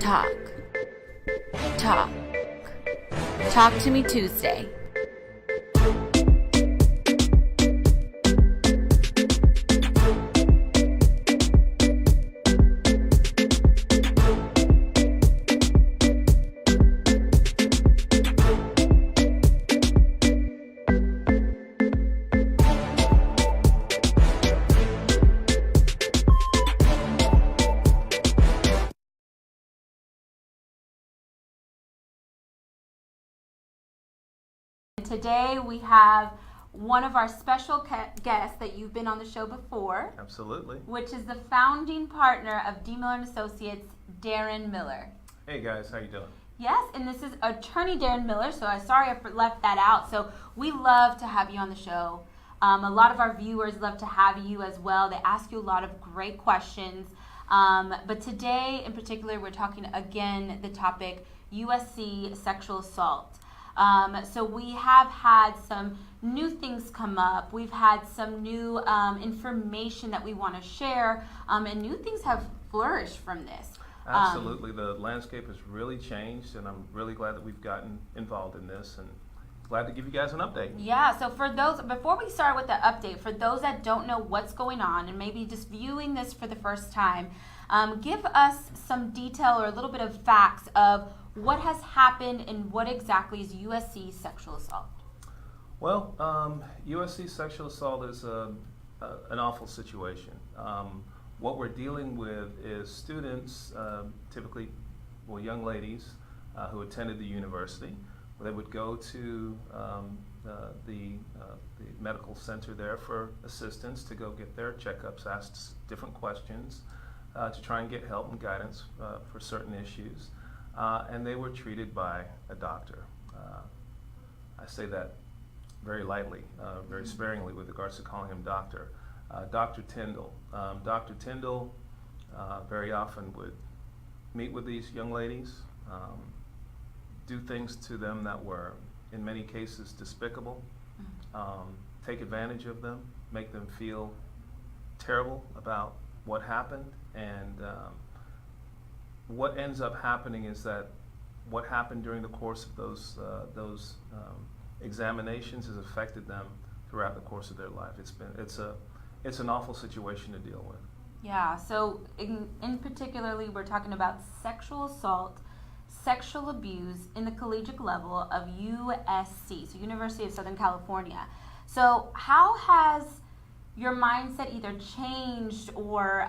Talk. Talk. Talk to me Tuesday. Today we have one of our special guests that you've been on the show before. Absolutely. Which is the founding partner of D. Miller & Associates, Darren Miller. Hey guys, how you doing? Yes, and this is attorney Darren Miller, so I'm sorry I left that out. So we love to have you on the show. A lot of our viewers love to have you as well. They ask you a lot of great questions. But today in particular, we're talking again the topic USC Sexual Assault. So we have had some new things come up. We've had some new information that we want to share, and new things have flourished from this. Absolutely. The landscape has really changed, and I'm really glad that we've gotten involved in this, and glad to give you guys an update. Yeah, so for those, before we start with the update, for those that don't know what's going on and maybe just viewing this for the first time, give us some detail or a little bit of facts of what has happened and what exactly is USC Sexual Assault? Well, USC Sexual Assault is an awful situation. What we're dealing with is students, typically, well, young ladies who attended the university. They would go to the medical center there for assistance to go get their checkups, ask different questions to try and get help and guidance for certain issues. And they were treated by a doctor. I say that very lightly, very sparingly with regards to calling him doctor. Dr. Tyndall. Dr. Tyndall very often would meet with these young ladies, do things to them that were, in many cases, despicable, take advantage of them, make them feel terrible about what happened, and what ends up happening is that what happened during the course of those examinations has affected them throughout the course of their life. It's an awful situation to deal with. Yeah. So in particularly, we're talking about sexual assault, sexual abuse in the collegiate level of USC, so University of Southern California. So how has your mindset either changed or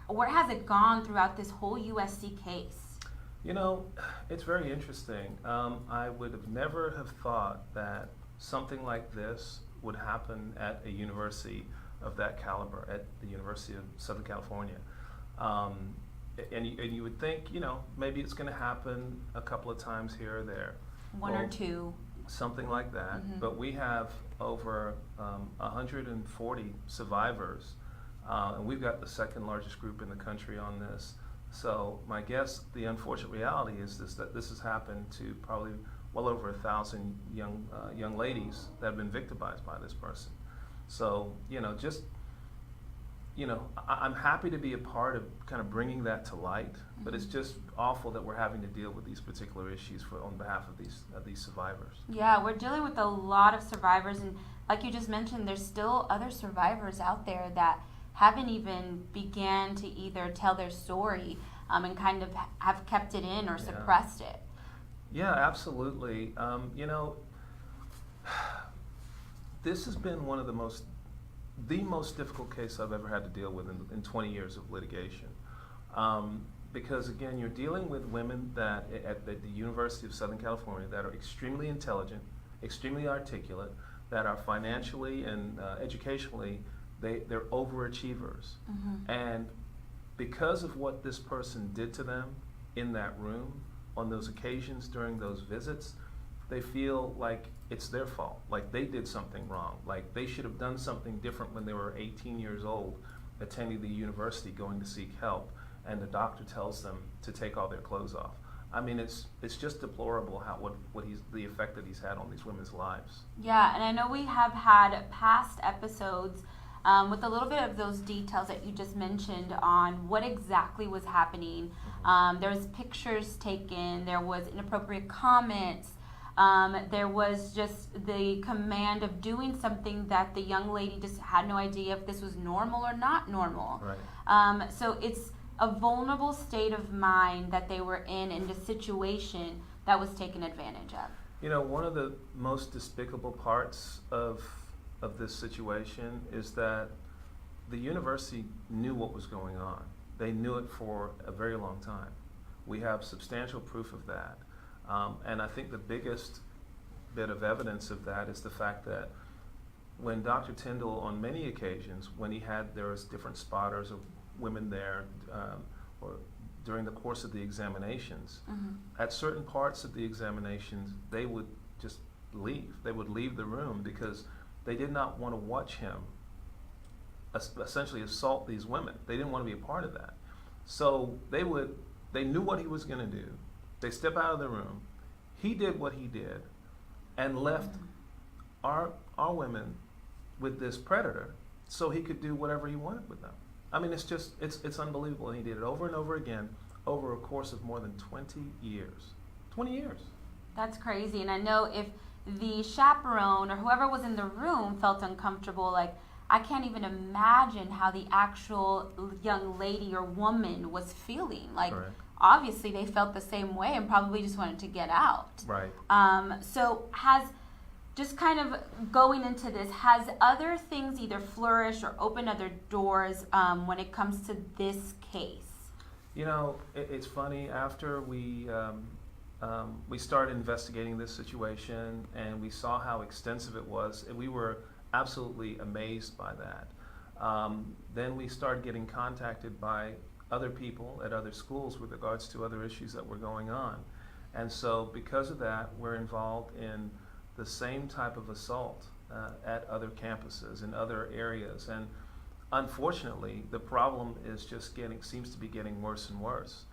where has it gone throughout this whole USC case? You know, it's very interesting. I would have never have thought that something like this would happen at a university of that caliber, at the University of Southern California. And you would think, you know, maybe it's going to happen a couple of times here or there. One or two. Something like that. Mm-hmm. But we have over 140 survivors. And we've got the second largest group in the country on this. So my guess, the unfortunate reality is that this has happened to probably well over 1,000 young ladies that have been victimized by this person. So, you know, I'm happy to be a part of kind of bringing that to light, but it's just awful that we're having to deal with these particular issues on behalf of these survivors. Yeah, we're dealing with a lot of survivors, and like you just mentioned, there's still other survivors out there that haven't even began to either tell their story and kind of have kept it in or suppressed it. Yeah, absolutely. You know, this has been one of the most difficult case I've ever had to deal with in 20 years of litigation. Because again, you're dealing with women that at the University of Southern California that are extremely intelligent, extremely articulate, that are financially and educationally, they're overachievers. Mm-hmm. And because of what this person did to them in that room, on those occasions during those visits, they feel like it's their fault, like they did something wrong, like they should have done something different when they were 18 years old, attending the university, going to seek help, and the doctor tells them to take all their clothes off. I mean, it's just deplorable the effect that he's had on these women's lives. Yeah, and I know we have had past episodes with a little bit of those details that you just mentioned on what exactly was happening. There was pictures taken, there was inappropriate comments, there was just the command of doing something that the young lady just had no idea if this was normal or not normal. Right. So it's a vulnerable state of mind that they were in a situation that was taken advantage of. You know, one of the most despicable parts of this situation is that the university knew what was going on. They knew it for a very long time. We have substantial proof of that. And I think the biggest bit of evidence of that is the fact that when Dr. Tyndall, on many occasions, when there was different spotters of women there, or during the course of the examinations, at certain parts of the examinations, they would just leave. They would leave the room because they did not want to watch him essentially assault these women. They didn't want to be a part of that. So they knew what he was going to do. They step out of the room. He did what he did and left our women with this predator so he could do whatever he wanted with them. I mean, it's unbelievable. And he did it over and over again over a course of more than 20 years. 20 years. That's crazy. And I know if the chaperone or whoever was in the room felt uncomfortable, like, I can't even imagine how the actual young lady or woman was feeling. Like, Correct. Obviously they felt the same way and probably just wanted to get out. Right. So just kind of going into this, has other things either flourished or opened other doors when it comes to this case? You know, it's funny. After we started investigating this situation and we saw how extensive it was, and we were absolutely amazed by that. Then we started getting contacted by other people at other schools with regards to other issues that were going on. And so because of that, we're involved in the same type of assault at other campuses in other areas. And unfortunately, the problem is just seems to be getting worse and worse.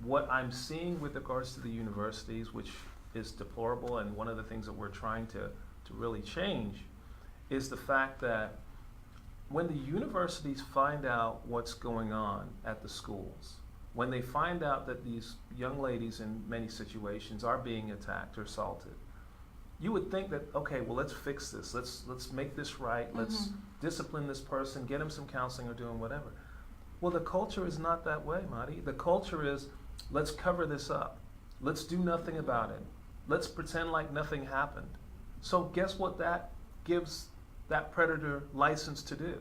What I'm seeing with regards to the universities, which is deplorable, and one of the things that we're trying to really change, is the fact that when the universities find out what's going on at the schools, when they find out that these young ladies in many situations are being attacked or assaulted, you would think that, okay, well, let's fix this. Let's make this right. Let's discipline this person, get him some counseling or doing whatever. Well, the culture is not that way, Marty. The culture is, let's cover this up. Let's do nothing about it. Let's pretend like nothing happened. So guess what that gives that predator license to do?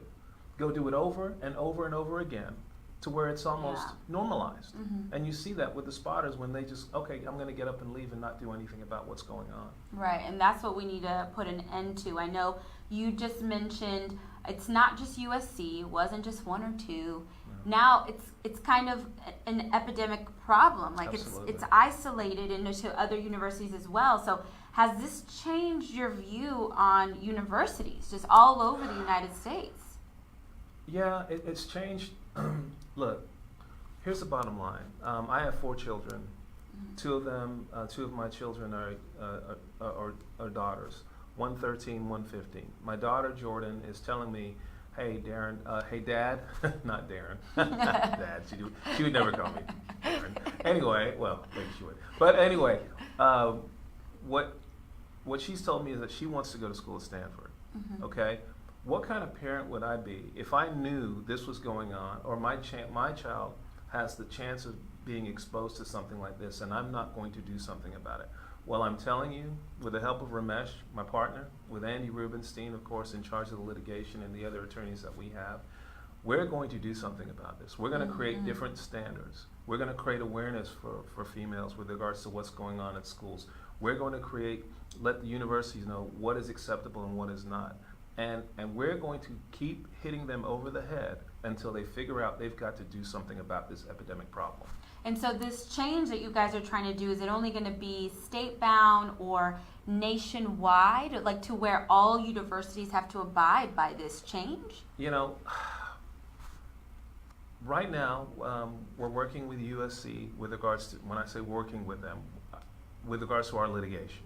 Go do it over and over and over again to where it's almost normalized. And you see that with the spotters when they just, okay, I'm going to get up and leave and not do anything about what's going on. Right, and that's what we need to put an end to. I know you just mentioned it's not just USC, it wasn't just one or two. Now it's kind of an epidemic problem. Like it's isolated into other universities as well. So has this changed your view on universities just all over the United States? Yeah, it's changed. Look, here's the bottom line. I have 4 children. Two of my children are daughters. 1 13, 1 15. My daughter Jordan is telling me, "Hey Darren, hey Dad," not Darren, Dad. She would never call me Darren. Anyway, well, maybe she would. But anyway, what she's told me is that she wants to go to school at Stanford. Okay. What kind of parent would I be if I knew this was going on, or my child has the chance of being exposed to something like this, and I'm not going to do something about it? Well, I'm telling you, with the help of Ramesh, my partner, with Andy Rubenstein, of course, in charge of the litigation, and the other attorneys that we have, we're going to do something about this. We're going to create different standards. We're going to create awareness for females with regards to what's going on at schools. We're going to let the universities know what is acceptable and what is not. And we're going to keep hitting them over the head until they figure out they've got to do something about this epidemic problem. And so this change that you guys are trying to do, is it only going to be state-bound or nationwide, like to where all universities have to abide by this change? You know, right now we're working with USC with regards to, when I say working with them, with regards to our litigation.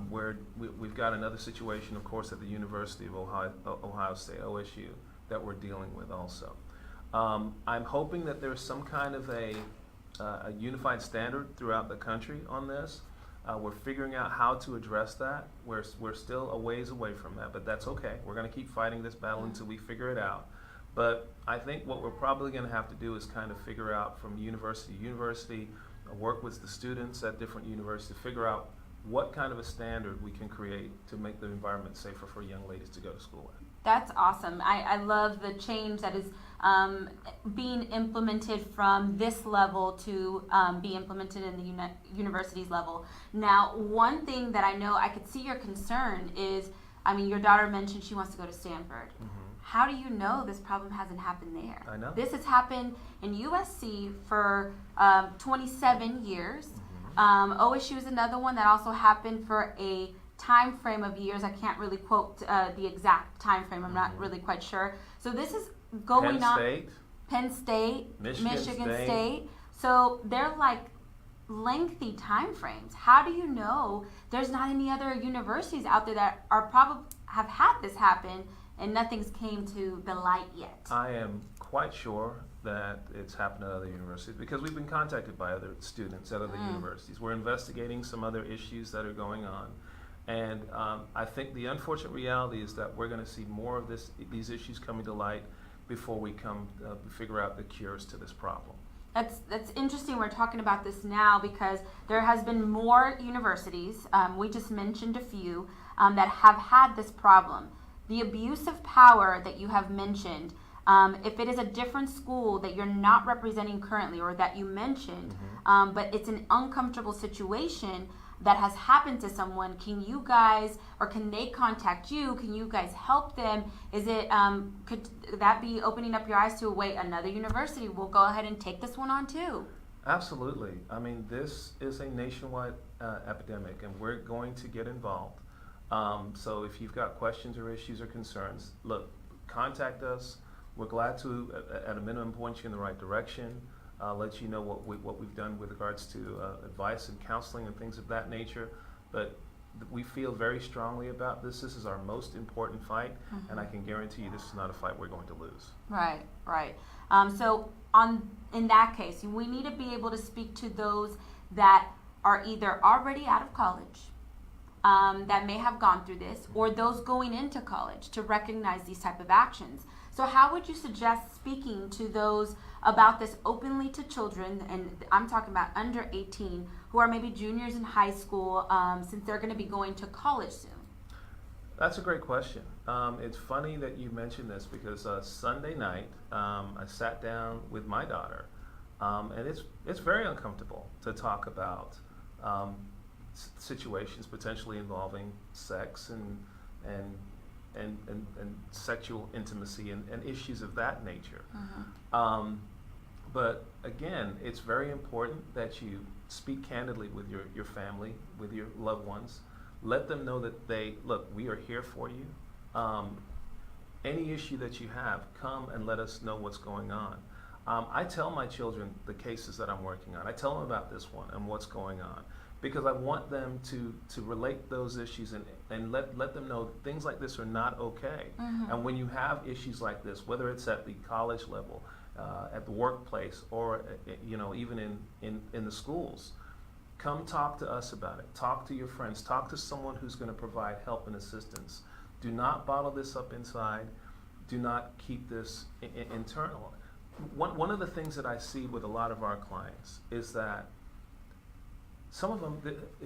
Where we've got another situation, of course, at the University of Ohio State, OSU, that we're dealing with also. I'm hoping that there's some kind of a unified standard throughout the country on this. We're figuring out how to address that. We're still a ways away from that, but that's okay. We're going to keep fighting this battle until we figure it out. But I think what we're probably going to have to do is kind of figure out from university to university, work with the students at different universities, figure out what kind of a standard we can create to make the environment safer for young ladies to go to school in. That's awesome. I love the change that is being implemented from this level to be implemented in the university's level. Now, one thing that I know I could see your concern is, I mean, your daughter mentioned she wants to go to Stanford. How do you know this problem hasn't happened there? I know. This has happened in USC for 27 years. OSU is another one that also happened for a time frame of years. I can't really quote the exact time frame. I'm not really quite sure. So this is going on. Penn State, Michigan State. So they're like lengthy time frames. How do you know there's not any other universities out there that are probably have had this happen and nothing's came to the light yet? I am quite sure that it's happened at other universities because we've been contacted by other students at other universities. We're investigating some other issues that are going on. And I think the unfortunate reality is that we're going to see more of these issues coming to light before we figure out the cures to this problem. That's interesting. We're talking about this now because there has been more universities, we just mentioned a few, that have had this problem. The abuse of power that you have mentioned, if it is a different school that you're not representing currently or that you mentioned, but it's an uncomfortable situation that has happened to someone, can you guys, or can they contact you? Can you guys help them? Is it, could that be opening up your eyes to, wait, another university will go ahead and take this one on too? Absolutely. I mean, this is a nationwide epidemic and we're going to get involved. So if you've got questions or issues or concerns, look, contact us. We're glad to, at a minimum, point you in the right direction. Let you know what we've done with regards to advice and counseling and things of that nature. But we feel very strongly about this. This is our most important fight, and I can guarantee you this is not a fight we're going to lose. Right, right. So in that case, we need to be able to speak to those that are either already out of college, that may have gone through this, or those going into college to recognize these type of actions. So how would you suggest speaking to those about this openly to children, and I'm talking about under 18, who are maybe juniors in high school, since they're going to be going to college soon? That's a great question. It's funny that you mentioned this because Sunday night I sat down with my daughter, and it's very uncomfortable to talk about situations potentially involving sex and sexual intimacy and issues of that nature. But again, it's very important that you speak candidly with your family, with your loved ones. Let them know that look, we are here for you. Any issue that you have, come and let us know what's going on. I tell my children the cases that I'm working on. I tell them about this one and what's going on, because I want them to relate those issues and let them know things like this are not okay. And when you have issues like this, whether it's at the college level, at the workplace, or even in the schools, come talk to us about it. Talk to your friends. Talk to someone who's going to provide help and assistance. Do not bottle this up inside. Do not keep this internal. One of the things that I see with a lot of our clients is that some of them,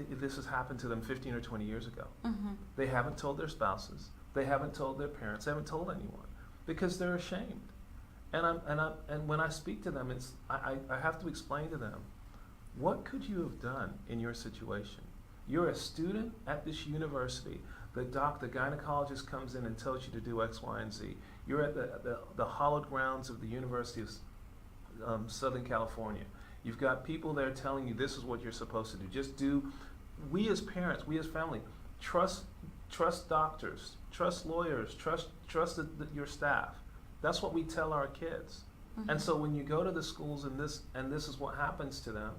this has happened to them 15 or 20 years ago. They haven't told their spouses. They haven't told their parents. They haven't told anyone because they're ashamed. And when I speak to them, I have to explain to them, what could you have done in your situation? You're a student at this university. The gynecologist comes in and tells you to do X, Y, and Z. You're at the hallowed grounds of the University of Southern California. You've got people there telling you this is what you're supposed to do. Just do. We as parents, we as family, trust doctors, trust lawyers, trust your staff. That's what we tell our kids. And so when you go to the schools and this is what happens to them,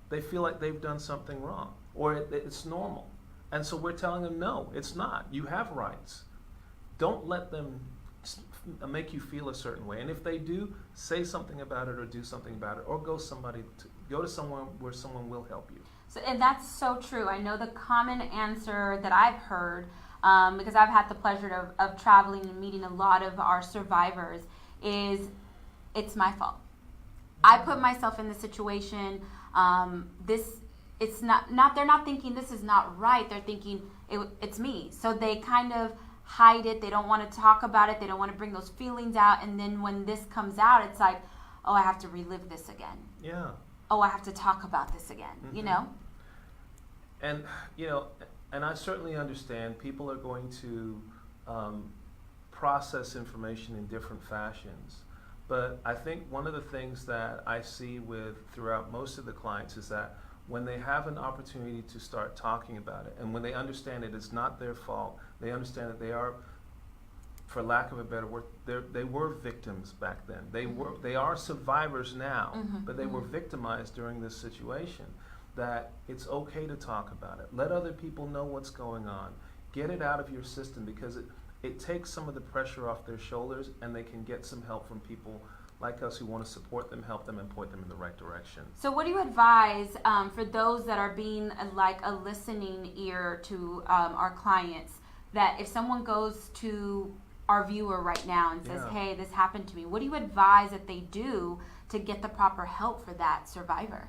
they feel like they've done something wrong. or it's normal. And so we're telling them, no, it's not. You have rights. Don't let them make you feel a certain way. And if they do, say something about it or do something about it, or go to someone where someone will help you. So, and that's so true. I know the common answer that I've heard, because I've had the pleasure of traveling and meeting a lot of our survivors, is it's my fault. I put myself in the situation. It's not. They're not thinking this is not right. They're thinking it's me. So they kind of hide it. They don't want to talk about it. They don't want to bring those feelings out. And then when this comes out, it's like, oh, I have to relive this again. Yeah. Oh, I have to talk about this again. Mm-hmm. You know. And and I certainly understand people are going to process information in different fashions. But I think one of the things that I see throughout most of the clients is that when they have an opportunity to start talking about it, and when they understand it is not their fault, they understand that they are, for lack of a better word, they were victims back then. They are survivors now, but they were victimized during this situation. That it's okay to talk about it. Let other people know what's going on. Get it out of your system, because it takes some of the pressure off their shoulders, and they can get some help from people like us who want to support them, help them, and point them in the right direction. So what do you advise for those that are being like a listening ear to our clients, that if someone goes to our viewer right now and says, hey, this happened to me, what do you advise that they do to get the proper help for that survivor?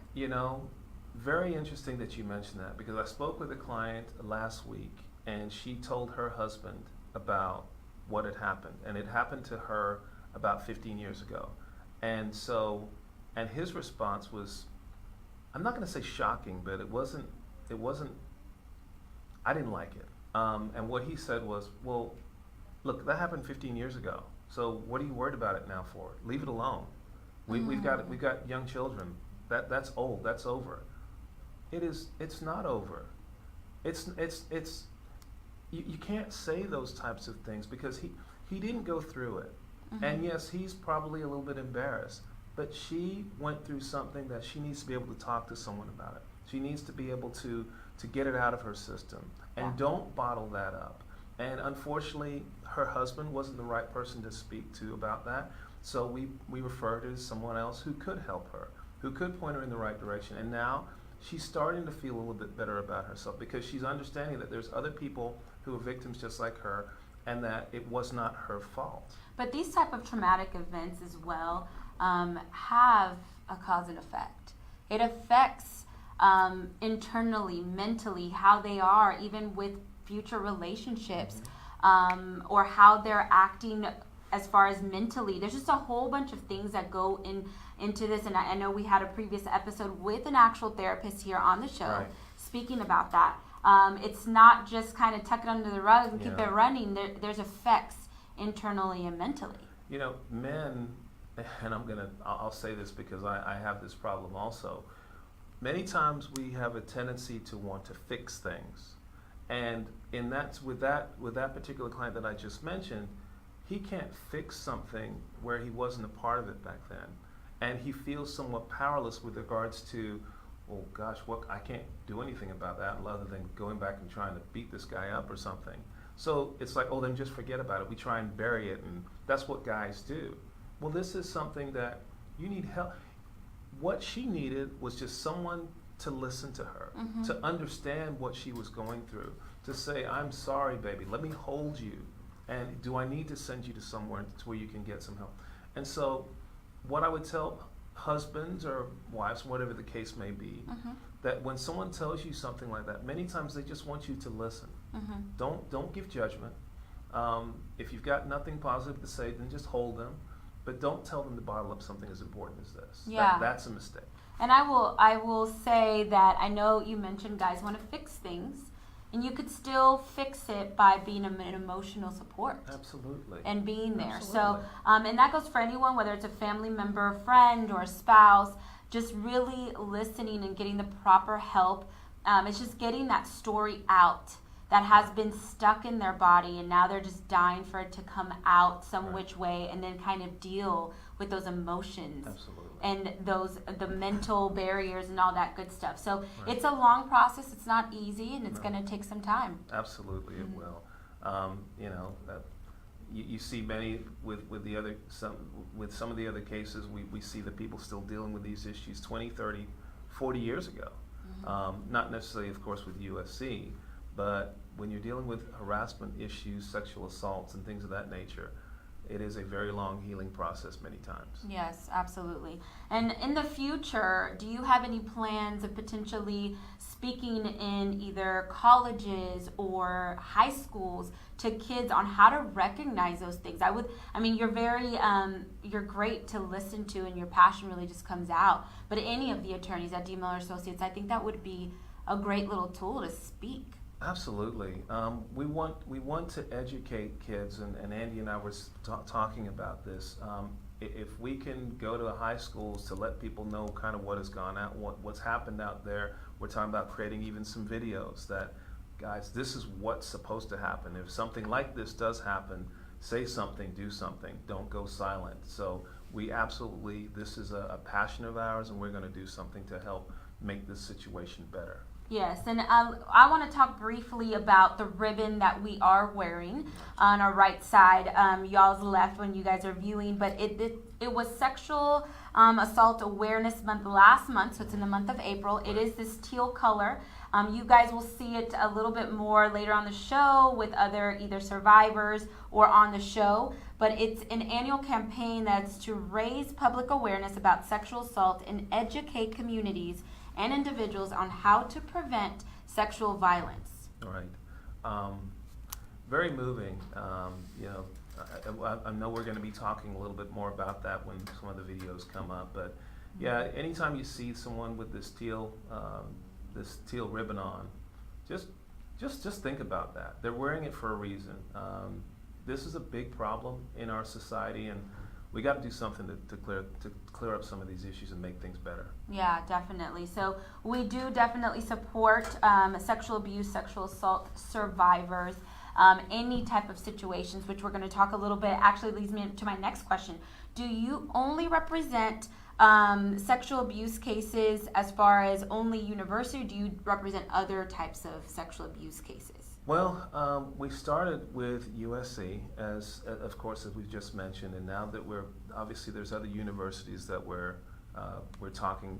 Very interesting that you mentioned that, because I spoke with a client last week, and she told her husband about what had happened, and it happened to her about 15 years ago. And his response was, I'm not going to say shocking, but it wasn't, I didn't like it. And what he said was, well, look, that happened 15 years ago. So what are you worried about it now for? Leave it alone. We've got young children. That's old. That's over. It's not over. You can't say those types of things, because he didn't go through it. And yes, he's probably a little bit embarrassed, but she went through something that she needs to be able to talk to someone about it. She needs to be able to get it out of her system, and don't bottle that up. And unfortunately, her husband wasn't the right person to speak to about that, so we referred her to someone else who could help her, who could point her in the right direction. And now she's starting to feel a little bit better about herself, because she's understanding that there's other people who are victims just like her, and that it was not her fault. But these type of traumatic events as well have a cause and effect. It affects internally, mentally, how they are, even with future relationships, or how they're acting as far as mentally. There's just a whole bunch of things that go into this, and I know we had a previous episode with an actual therapist here on the show speaking about that. It's not just kind of tuck it under the rug and keep it running. There's effects internally and mentally. Men, and I'll say this because I have this problem also. Many times we have a tendency to want to fix things, and with that particular client that I just mentioned, he can't fix something where he wasn't a part of it back then, and he feels somewhat powerless with regards to, oh gosh, I can't do anything about that other than going back and trying to beat this guy up or something. So it's like, oh, then just forget about it. We try and bury it, and that's what guys do. Well, this is something that you need help. What she needed was just someone to listen to her, to understand what she was going through, to say, I'm sorry, baby, let me hold you. And do I need to send you to somewhere to where you can get some help? And so what I would tell husbands or wives, whatever the case may be, that when someone tells you something like that, many times they just want you to listen. Don't give judgment. If you've got nothing positive to say, then just hold them. But don't tell them to bottle up something as important as this. That's a mistake. And I will say that I know you mentioned guys want to fix things, and you could still fix it by being an emotional support. Absolutely. And being there. Absolutely. So, and that goes for anyone, whether it's a family member, friend, or a spouse, just really listening and getting the proper help. It's just getting that story out that has been stuck in their body, and now they're just dying for it to come out some which way, and then kind of deal with those emotions. Absolutely. And the mental barriers and all that good stuff. So it's a long process. It's not easy, and it's going to take some time. Absolutely, it will. You see many with some of the other cases. We see that people still dealing with these issues 20, 30, 40 years ago. Not necessarily, of course, with USC, but when you're dealing with harassment issues, sexual assaults, and things of that nature, it is a very long healing process many times. Yes, absolutely. And in the future, do you have any plans of potentially speaking in either colleges or high schools to kids on how to recognize those things? You're great to listen to, and your passion really just comes out. But any of the attorneys at D. Miller Associates, I think that would be a great little tool to speak. Absolutely. We want to educate kids, and Andy and I were talking about this. If we can go to the high schools to let people know kind of what has gone out, what's happened out there, we're talking about creating even some videos that, guys, this is what's supposed to happen. If something like this does happen, say something, do something, don't go silent. So this is a passion of ours, and we're going to do something to help make this situation better. Yes, and I want to talk briefly about the ribbon that we are wearing on our right side. Y'all's left when you guys are viewing, but it was Sexual Assault Awareness Month last month, so it's in the month of April. It is this teal color. You guys will see it a little bit more later on the show with other either survivors or on the show, but it's an annual campaign that's to raise public awareness about sexual assault and educate communities and individuals on how to prevent sexual violence. All right. Very moving. I know we're going to be talking a little bit more about that when some of the videos come up, but yeah, anytime you see someone with this teal ribbon on, just think about that. They're wearing it for a reason. This is a big problem in our society, and we got to do something to clear up some of these issues and make things better. Yeah, definitely. So we do definitely support sexual abuse, sexual assault survivors, any type of situations, which we're going to talk a little bit. Actually leads me to my next question. Do you only represent sexual abuse cases as far as only university, or do you represent other types of sexual abuse cases? Well, we started with USC, as we've just mentioned, and now that there's other universities that we're talking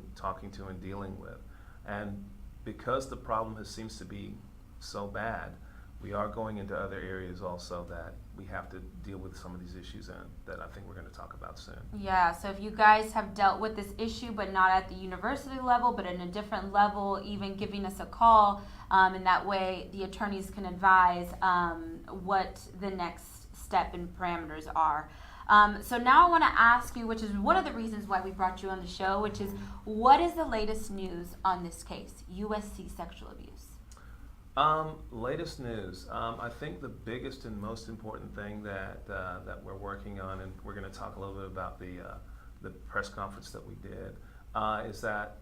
to and dealing with, and because the problem seems to be so bad, we are going into other areas also that we have to deal with some of these issues and that I think we're going to talk about soon. Yeah, so if you guys have dealt with this issue, but not at the university level, but in a different level, even giving us a call, and that way the attorneys can advise what the next step and parameters are. So now I want to ask you, which is one of the reasons why we brought you on the show, which is, what is the latest news on this case, USC sexual abuse? Latest news. I think the biggest and most important thing that we're working on, and we're going to talk a little bit about the press conference that we did, is that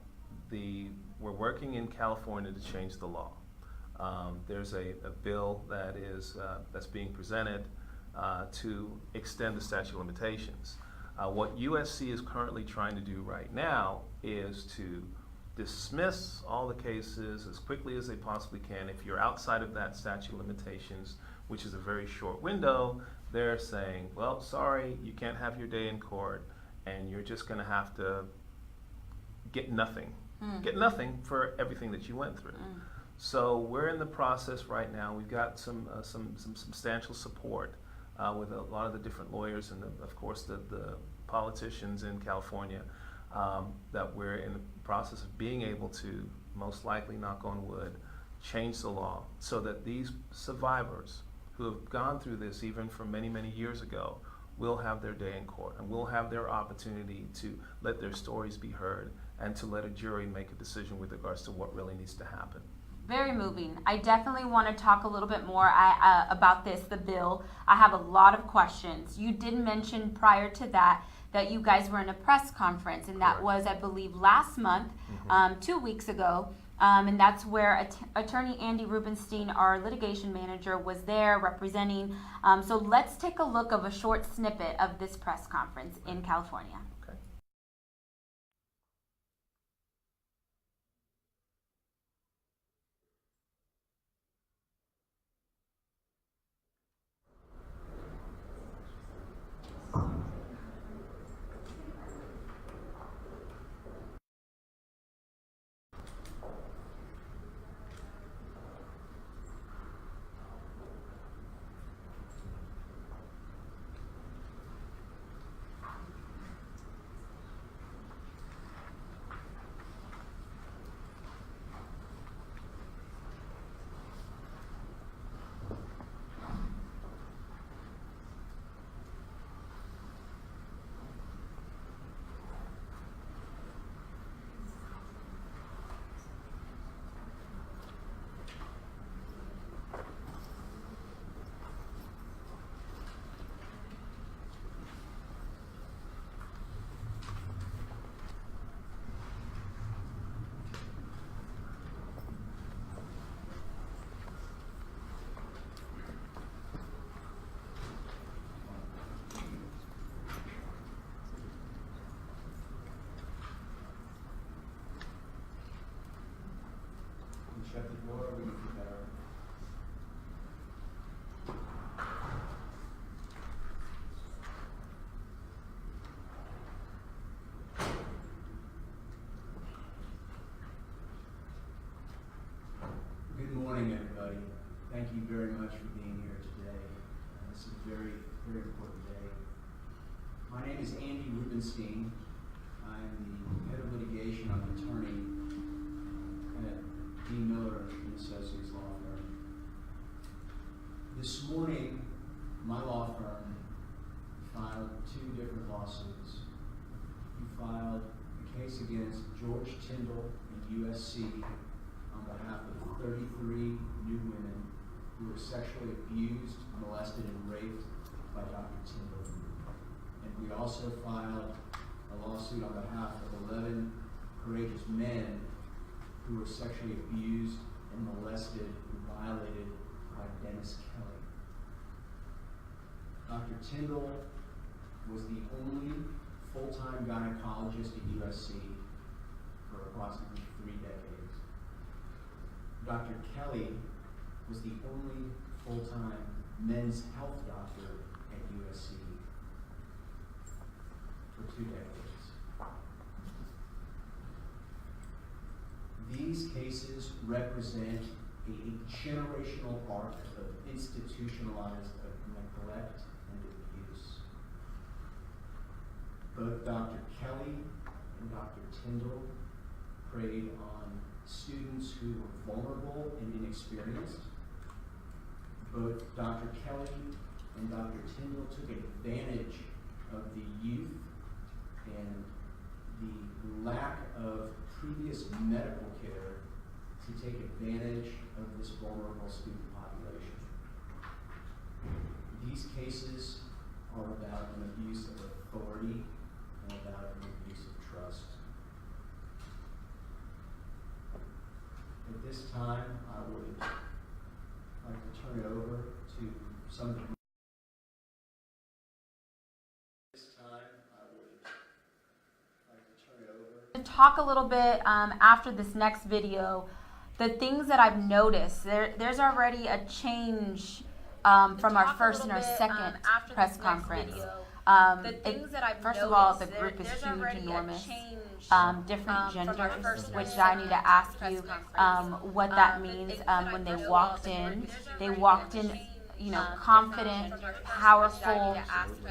we're working in California to change the law. There's a bill that's being presented to extend the statute of limitations. What USC is currently trying to do right now is to dismiss all the cases as quickly as they possibly can. If you're outside of that statute of limitations, which is a very short window, they're saying, well, sorry, you can't have your day in court, and you're just going to have to get nothing. Get nothing for everything that you went through. So we're in the process right now. We've got some substantial support with a lot of the different lawyers and, of course, the politicians in California, that we're in the process of being able to, most likely, knock on wood, change the law so that these survivors who have gone through this even from many, many years ago will have their day in court and will have their opportunity to let their stories be heard and to let a jury make a decision with regards to what really needs to happen. Very moving. I definitely want to talk a little bit more about the bill. I have a lot of questions. You did mention prior to that you guys were in a press conference, and that was, I believe, last month, 2 weeks ago. And that's where attorney Andy Rubenstein, our litigation manager, was there representing. So let's take a look of a short snippet of this press conference in California. Okay. Shut the door, we can better. Good morning, everybody. Thank you very much for being here today. This is a very, very important day. My name is Andy Rubenstein. I'm the head of litigation. I'm an attorney at Dean Miller and Associates law firm. This morning, my law firm filed two different lawsuits. We filed a case against George Tyndall and USC on behalf of 33 new women who were sexually abused, molested, and raped by Dr. Tyndall. And we also filed a lawsuit on behalf of 11 courageous men who were sexually abused and molested and violated by Dennis Kelly. Dr. Tyndall was the only full-time gynecologist at USC for approximately 3 decades. Dr. Kelly was the only full-time men's health doctor at USC for 2 decades. These cases represent a generational arc of institutionalized neglect and abuse. Both Dr. Kelly and Dr. Tyndall preyed on students who were vulnerable and inexperienced. Both Dr. Kelly and Dr. Tyndall took advantage of the youth and the lack of previous medical care to take advantage of this vulnerable student population. These cases are about an abuse of authority and about an abuse of trust. At this time, I would like to turn it over to some of the talk a little bit after this next video, the things that I've noticed. There's already a change from our first and our second press conference. First of all, the group is huge, enormous. Different genders, which I need to ask you what that means. When they walked in, confident, powerful,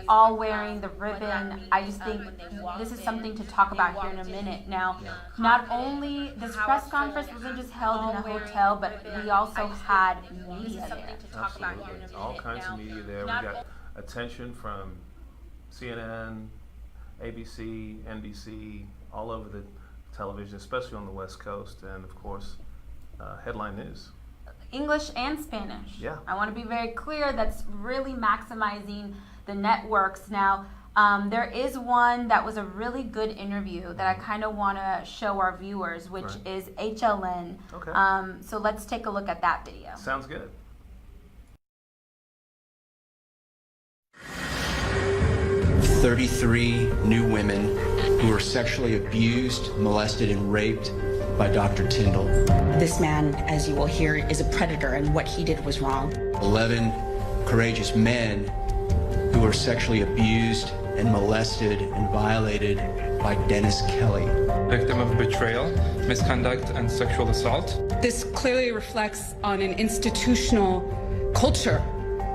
all wearing the ribbon. I just think this is something to talk about here in a minute. Now, not only this press conference wasn't just held in a hotel, but we also had media there. Absolutely. All kinds of media there. We got attention from CNN, ABC, NBC, all over the television, especially on the West Coast, and of course, headline news. English and Spanish. Yeah. I want to be very clear, that's really maximizing the networks. Now, There is one that was a really good interview that I kind of want to show our viewers, which is HLN. Okay. So let's take a look at that video. Sounds good. 33 new women who were sexually abused, molested, and raped by Dr. Tyndall. This man, as you will hear, is a predator, and what he did was wrong. 11 courageous men who were sexually abused and molested and violated by Dennis Kelly. Victim of betrayal, misconduct, and sexual assault. This clearly reflects on an institutional culture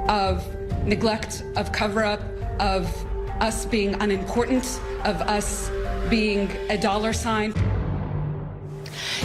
of neglect, of cover-up, of us being unimportant, of us being a dollar sign.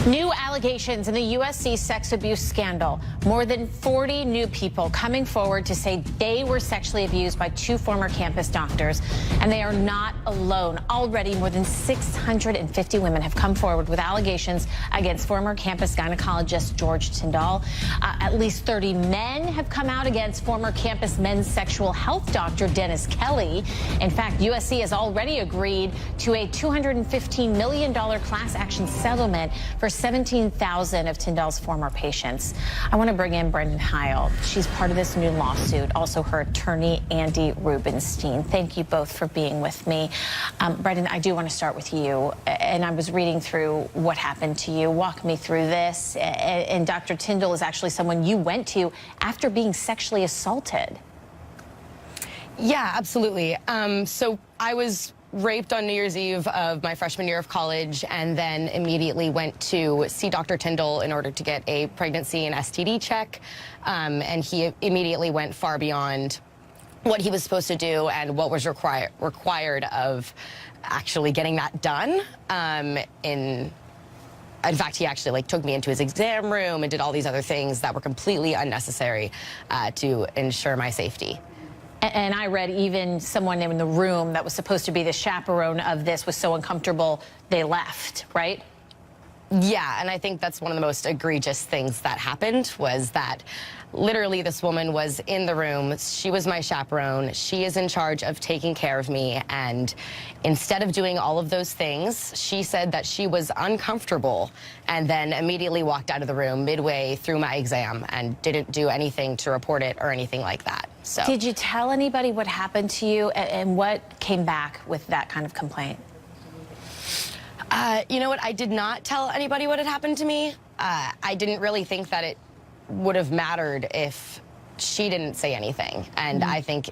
New allegations in the USC sex abuse scandal. More than 40 new people coming forward to say they were sexually abused by 2 former campus doctors, and they are not alone. Already, more than 650 women have come forward with allegations against former campus gynecologist George Tyndall. At least 30 men have come out against former campus men's sexual health doctor Dennis Kelly. In fact, USC has already agreed to a $215 million class action settlement for 17,000 of Tyndall's former patients. I want to bring in Brendan Heil. She's part of this new lawsuit. Also her attorney, Andy Rubenstein. Thank you both for being with me. Brendan, I do want to start with you. And I was reading through what happened to you. Walk me through this. And Dr. Tyndall is actually someone you went to after being sexually assaulted. Yeah, absolutely. So I was raped on New Year's Eve of my freshman year of college, and then immediately went to see Dr. Tyndall in order to get a pregnancy and STD check. And he immediately went far beyond what he was supposed to do and what was required of actually getting that done. In fact, he actually took me into his exam room and did all these other things that were completely unnecessary to ensure my safety. And I read even someone in the room that was supposed to be the chaperone of this was so uncomfortable they left, right? Yeah, and I think that's one of the most egregious things that happened, was that literally this woman was in the room. She was my chaperone. She is in charge of taking care of me. And instead of doing all of those things, she said that she was uncomfortable and then immediately walked out of the room midway through my exam and didn't do anything to report it or anything like that. So, did you tell anybody what happened to you, and what came back with that kind of complaint? You know what? I did not tell anybody what had happened to me. I didn't really think that it would have mattered if she didn't say anything. And I think,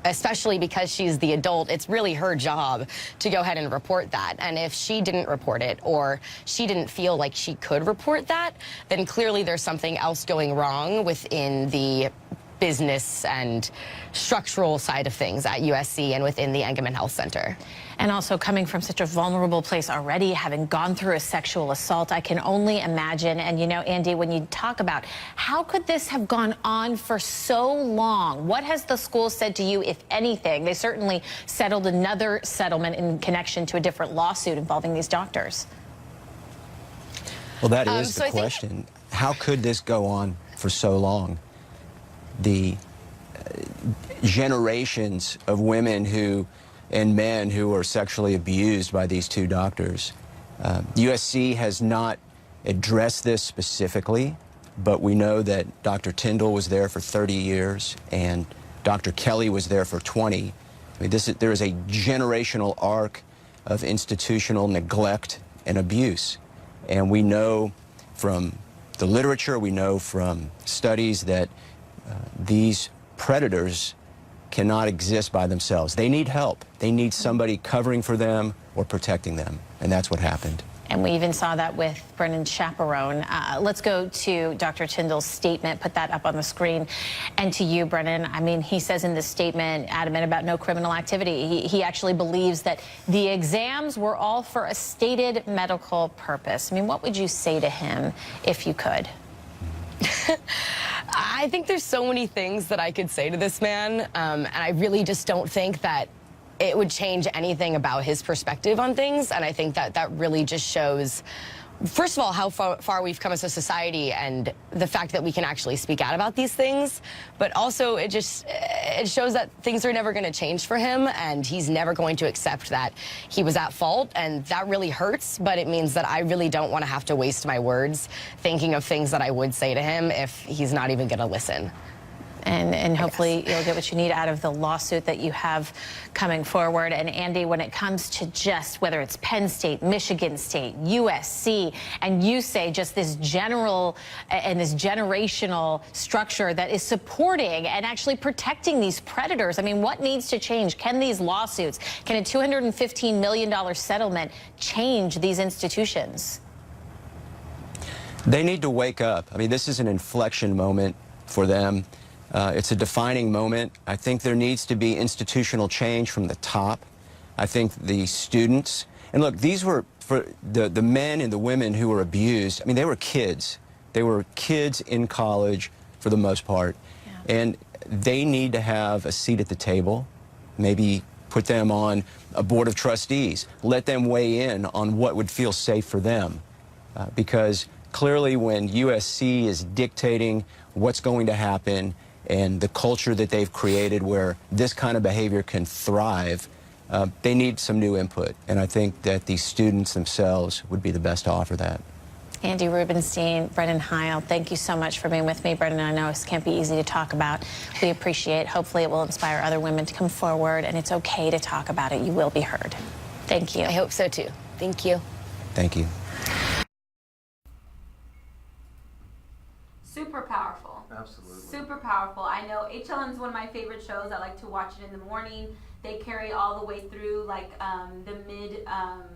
especially because she's the adult, it's really her job to go ahead and report that. And if she didn't report it, or she didn't feel like she could report that, then clearly there's something else going wrong within the business and structural side of things at USC and within the Engelman Health Center. And also coming from such a vulnerable place already, having gone through a sexual assault, I can only imagine. And you know, Andy, when you talk about how could this have gone on for so long, what has the school said to you, if anything? They certainly settled another settlement in connection to a different lawsuit involving these doctors. Well, that is the question. How could this go on for so long? The generations of women and men who were sexually abused by these 2 doctors. USC has not addressed this specifically, but we know that Dr. Tyndall was there for 30 years and Dr. Kelly was there for 20. I mean, there is a generational arc of institutional neglect and abuse. And we know from the literature, we know from studies that these predators cannot exist by themselves. They need help. They need somebody covering for them or protecting them, and that's what happened. And we even saw that with Brendan's chaperone. Let's go to Dr. Tyndall's statement, put that up on the screen. And to you, Brendan, I mean, he says in this statement, adamant about no criminal activity. He actually believes that the exams were all for a stated medical purpose. I mean, what would you say to him if you could? I think there's so many things that I could say to this man, and I really just don't think that it would change anything about his perspective on things. And I think that that really just shows first of all, how far we've come as a society and the fact that we can actually speak out about these things, but also it shows that things are never going to change for him, and he's never going to accept that he was at fault, and that really hurts, but it means that I really don't want to have to waste my words thinking of things that I would say to him if he's not even going to listen. And hopefully you'll get what you need out of the lawsuit that you have coming forward. And Andy, when it comes to just whether it's Penn State, Michigan State, USC, and you say just this general and this generational structure that is supporting and actually protecting these predators, I mean, what needs to change? Can these lawsuits, can a $215 million settlement change these institutions? They need to wake up. I mean, this is an inflection moment for them. It's a defining moment. I think there needs to be institutional change from the top. I think the students, and look, these were for the men and the women who were abused. I mean, they were kids. They were kids in college for the most part. Yeah. And they need to have a seat at the table, maybe put them on a board of trustees, let them weigh in on what would feel safe for them. Because clearly when USC is dictating what's going to happen and the culture that they've created where this kind of behavior can thrive, they need some new input. And I think that the students themselves would be the best to offer that. Andy Rubenstein, Brendan Heil, thank you so much for being with me. Brendan, I know this can't be easy to talk about. We appreciate it. Hopefully it will inspire other women to come forward, and it's okay to talk about it. You will be heard. Thank you. I hope so too. Thank you. Thank you. Super powerful. Absolutely. Super powerful. I know HLN is one of my favorite shows. I like to watch it in the morning. They carry all the way through like the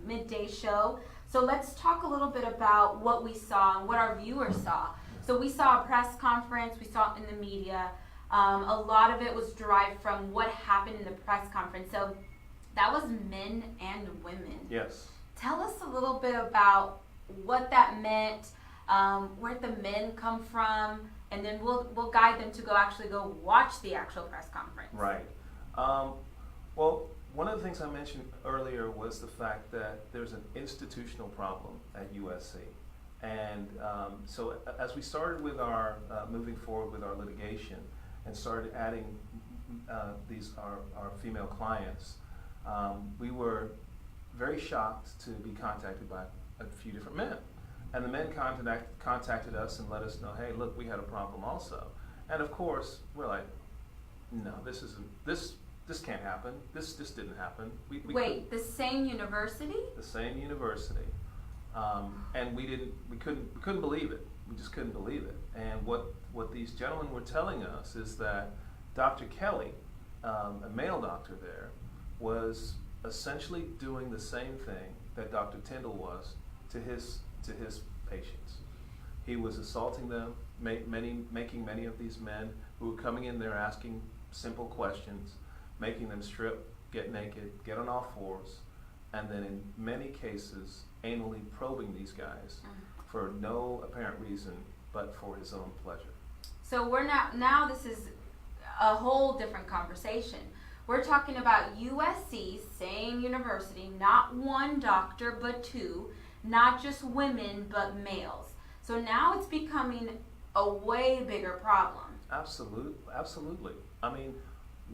midday show. So let's talk a little bit about what we saw and what our viewers saw. So we saw a press conference. We saw it in the media. A lot of it was derived from what happened in the press conference. So that was men and women. Yes. Tell us a little bit about what that meant, where the men come from, and then we'll guide them to go watch the actual press conference. Right. Well, one of the things I mentioned earlier was the fact that there's an institutional problem at USC. And so as we started with our, moving forward with our litigation and started adding our female clients, we were very shocked to be contacted by a few different men. And the men contacted us and let us know, hey, look, we had a problem also. And of course, we're like, no, this can't happen. This just didn't happen. Wait, the same university? The same university. And we couldn't believe it. We just couldn't believe it. And what these gentlemen were telling us is that Dr. Kelly, a male doctor there, was essentially doing the same thing that Dr. Tyndall was to his patients. He was assaulting them, making many of these men who were coming in there asking simple questions, making them strip, get naked, get on all fours, and then in many cases anally probing these guys for no apparent reason but for his own pleasure. So we're now this is a whole different conversation. We're talking about USC, same university, not one doctor but two, not just women but males. So now it's becoming a way bigger problem. Absolutely. I mean,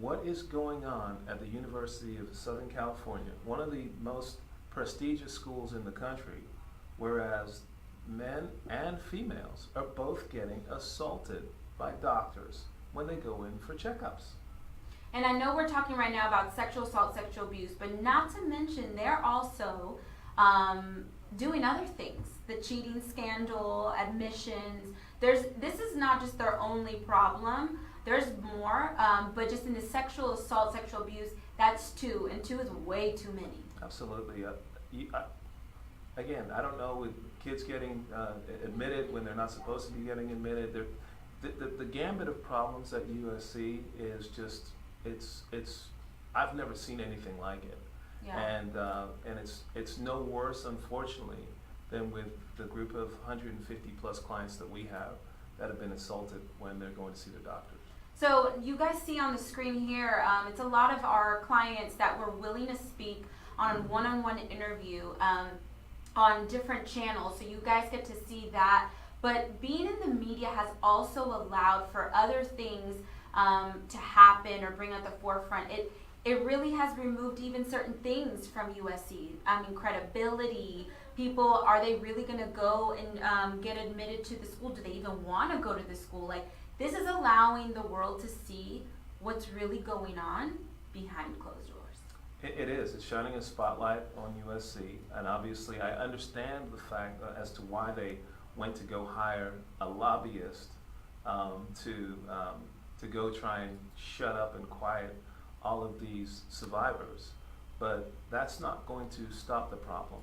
what is going on at the University of Southern California, one of the most prestigious schools in the country, whereas men and females are both getting assaulted by doctors when they go in for checkups? And I know we're talking right now about sexual assault, sexual abuse, but not to mention they're also doing other things. The cheating scandal, admissions. This is not just their only problem. There's more, but just in the sexual assault, sexual abuse, that's two, and two is way too many. Absolutely. Again, I don't know with kids getting admitted when they're not supposed to be getting admitted. The gambit of problems at USC is just, I've never seen anything like it. Yeah. And it's no worse, unfortunately, than with the group of 150 plus clients that we have that have been assaulted when they're going to see their doctors. So you guys see on the screen here, it's a lot of our clients that were willing to speak on a one-on-one interview. on different channels, so you guys get to see that. But being in the media has also allowed for other things to happen or bring at the forefront. It really has removed even certain things from USC. I mean, credibility. People, are they really going to go and get admitted to the school? Do they even want to go to the school? Like, this is allowing the world to see what's really going on behind closed doors. It is. It's shining a spotlight on USC, and obviously I understand the fact as to why they went to go hire a lobbyist to go try and shut up and quiet all of these survivors. But that's not going to stop the problem.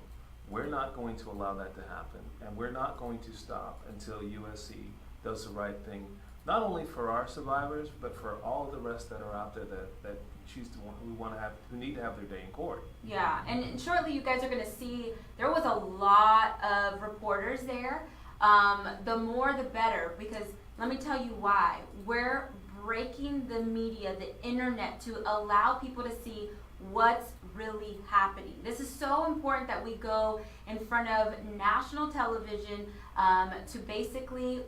We're not going to allow that to happen, and we're not going to stop until USC does the right thing, not only for our survivors, but for all of the rest that are out there that choose to who need to have their day in court. Yeah, and shortly you guys are going to see there was a lot of reporters there. The more the better, because let me tell you why. We're breaking the media, the internet, to allow people to see what's really happening. This is so important that we go in front of national television to basically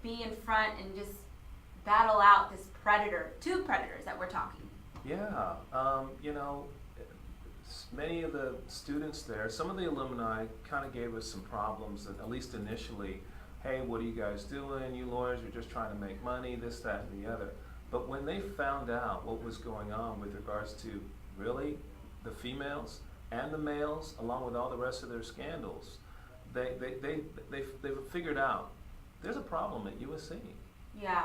be in front and just battle out this two predators that we're talking. Yeah, many of the students there, some of the alumni kind of gave us some problems, at least initially. Hey, what are you guys doing? You lawyers are just trying to make money, this, that, and the other. But when they found out what was going on with regards to really the females and the males, along with all the rest of their scandals, they figured out there's a problem at USC. Yeah.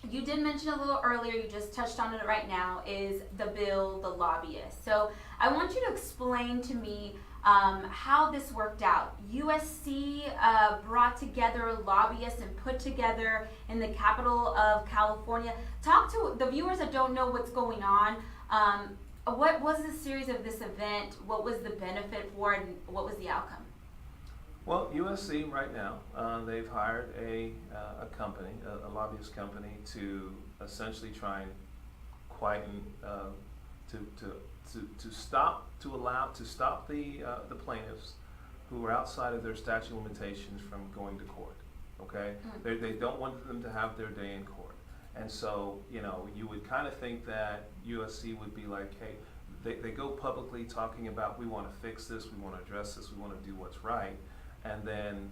You did mention a little earlier, you just touched on it right now, is the bill, the lobbyist. So I want you to explain to me how this worked out. USC brought together lobbyists and put together in the capital of California. Talk to the viewers that don't know what's going on. What was the series of this event? What was the benefit for it, and what was the outcome? Well, USC right now, they've hired a company, a lobbyist company, to essentially try and quieten, to stop the plaintiffs who are outside of their statute of limitations from going to court. Okay, they don't want them to have their day in court, and so you would kind of think that USC would be like, hey, they go publicly talking about, we want to fix this, we want to address this, we want to do what's right. And then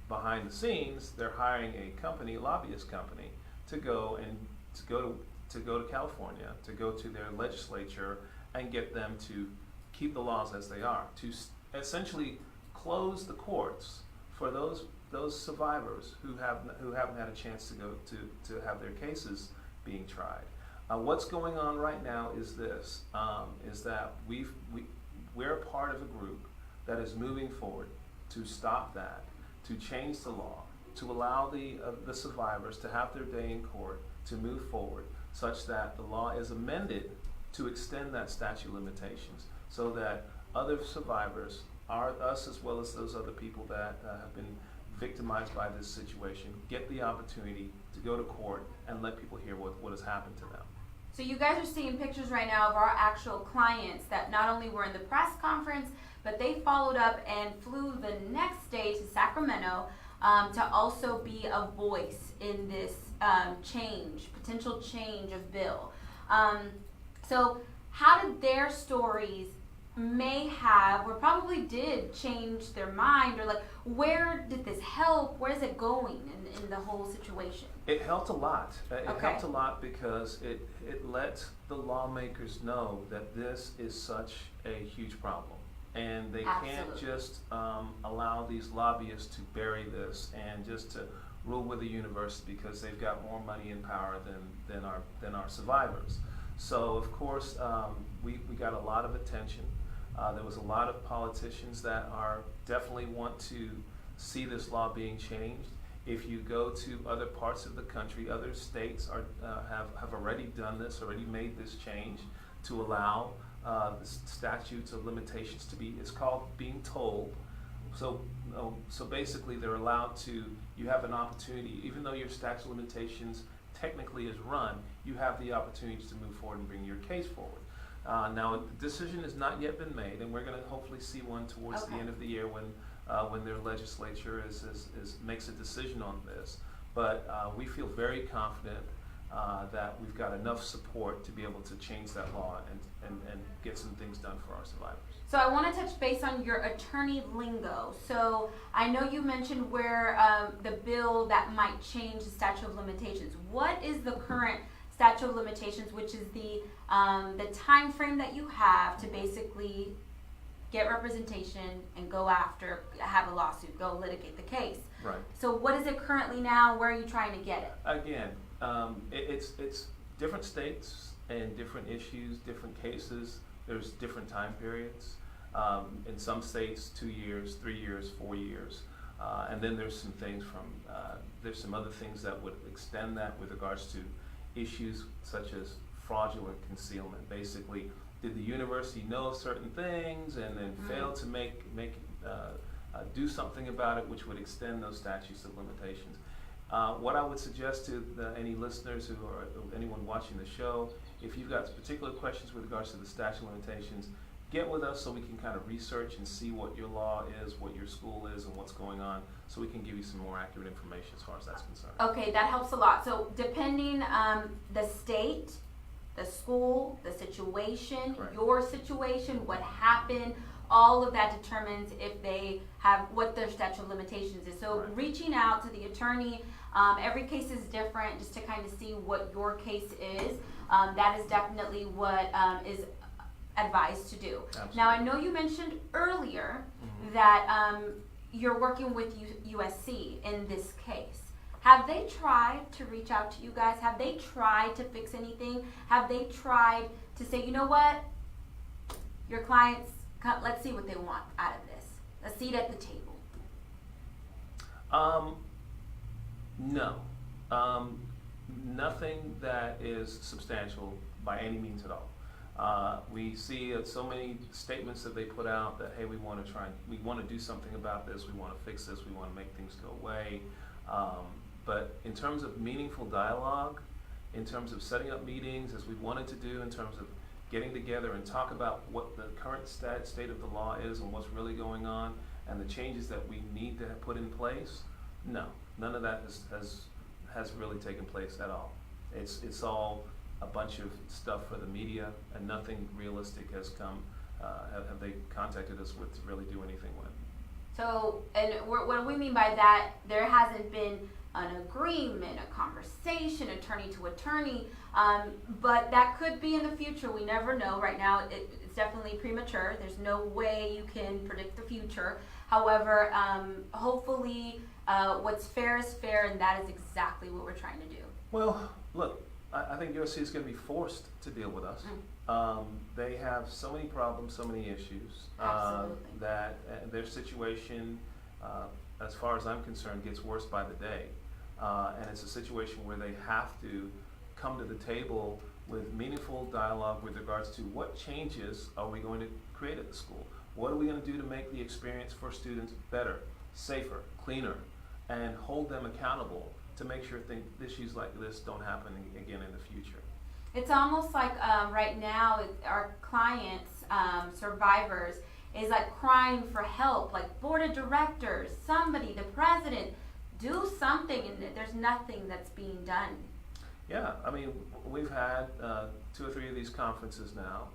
behind the scenes, they're hiring a company, a lobbyist company, to go to California, to go to their legislature and get them to keep the laws as they are, to essentially close the courts for those survivors who haven't had a chance to go to have their cases being tried. What's going on right now is this: is that we're a part of a group that is moving forward to stop that, to change the law, to allow the survivors to have their day in court, to move forward, such that the law is amended to extend that statute of limitations, so that other survivors, us as well as those other people that have been victimized by this situation, get the opportunity to go to court and let people hear what has happened to them. So you guys are seeing pictures right now of our actual clients that not only were in the press conference, but they followed up and flew the next day to Sacramento to also be a voice in this potential change of bill. So how did their stories or probably did change their mind, or like, where did this help? Where is it going in the whole situation? It helped a lot. It helped a lot because it let the lawmakers know that this is such a huge problem. And they can't just allow these lobbyists to bury this and just to rule with the university because they've got more money and power than our survivors. So of course we got a lot of attention. There was a lot of politicians that definitely want to see this law being changed. If you go to other parts of the country, other states have already done this, already made this change to allow the statutes of limitations to be, it's called being told. So basically they're allowed to, you have an opportunity, even though your statute of limitations technically is run, you have the opportunity to move forward and bring your case forward. Now, the decision has not yet been made, and we're going to hopefully see one towards the end of the year when their legislature makes a decision on this. But we feel very confident that we've got enough support to be able to change that law and get some things done for our survivors. So I want to touch base on your attorney lingo. So I know you mentioned where the bill that might change the statute of limitations. What is the current statute of limitations, which is the time frame that you have to basically get representation and go after, have a lawsuit, go litigate the case? Right. So what is it currently now? Where are you trying to get it? Again, it's different states and different issues, different cases. There's different time periods. In some states, 2 years, 3 years, 4 years. And then there's some things there's some other things that would extend that with regards to issues such as fraudulent concealment. Basically, did the university know certain things and then fail to do something about it, which would extend those statutes of limitations. What I would suggest to any listeners or anyone watching the show, if you've got particular questions with regards to the statute of limitations, get with us so we can kind of research and see what your law is, what your school is, and what's going on, so we can give you some more accurate information as far as that's concerned. Okay, that helps a lot. So depending the state, the school, the situation, your situation, what happened, all of that determines if they have what their statute of limitations is. So reaching out to the attorney, every case is different, just to kind of see what your case is. That is definitely what is advised to do. Absolutely. Now, I know you mentioned earlier that you're working with USC in this case. Have they tried to reach out to you guys? Have they tried to fix anything? Have they tried to say, you know what, your clients, let's see what they want out of this, a seat at the table? No. Nothing that is substantial by any means at all. We see so many statements that they put out that, hey, we want to do something about this, we want to fix this, we want to make things go away. But in terms of meaningful dialogue, in terms of setting up meetings, as we wanted to do, in terms of getting together and talk about what the current state of the law is and what's really going on and the changes that we need to put in place, no, none of that has really taken place at all. It's all a bunch of stuff for the media, and nothing realistic has come, have they contacted us with to really do anything with. So, and what we mean by that, there hasn't been an agreement, a conversation, attorney to attorney, but that could be in the future. We never know. Right now, it's definitely premature. There's no way you can predict the future. However, hopefully, what's fair is fair, and that is exactly what we're trying to do. Well, look, I think USC is going to be forced to deal with us. They have so many problems, so many issues, that their situation, as far as I'm concerned, gets worse by the day. And it's a situation where they have to come to the table with meaningful dialogue with regards to what changes are we going to create at the school? What are we going to do to make the experience for students better, safer, cleaner, and hold them accountable to make sure issues like this don't happen again in the future. It's almost like right now, our clients, survivors, is like crying for help, like board of directors, somebody, the president, do something, and there's nothing that's being done. Yeah, I mean, we've had 2 or 3 of these conferences now.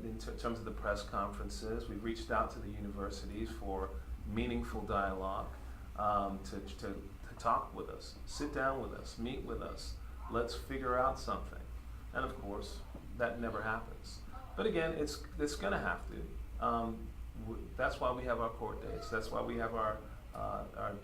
In terms of the press conferences, we've reached out to the universities for meaningful dialogue, to talk with us, sit down with us, meet with us, let's figure out something. And of course, that never happens. But again, it's going to have to. That's why we have our court dates. That's why we have our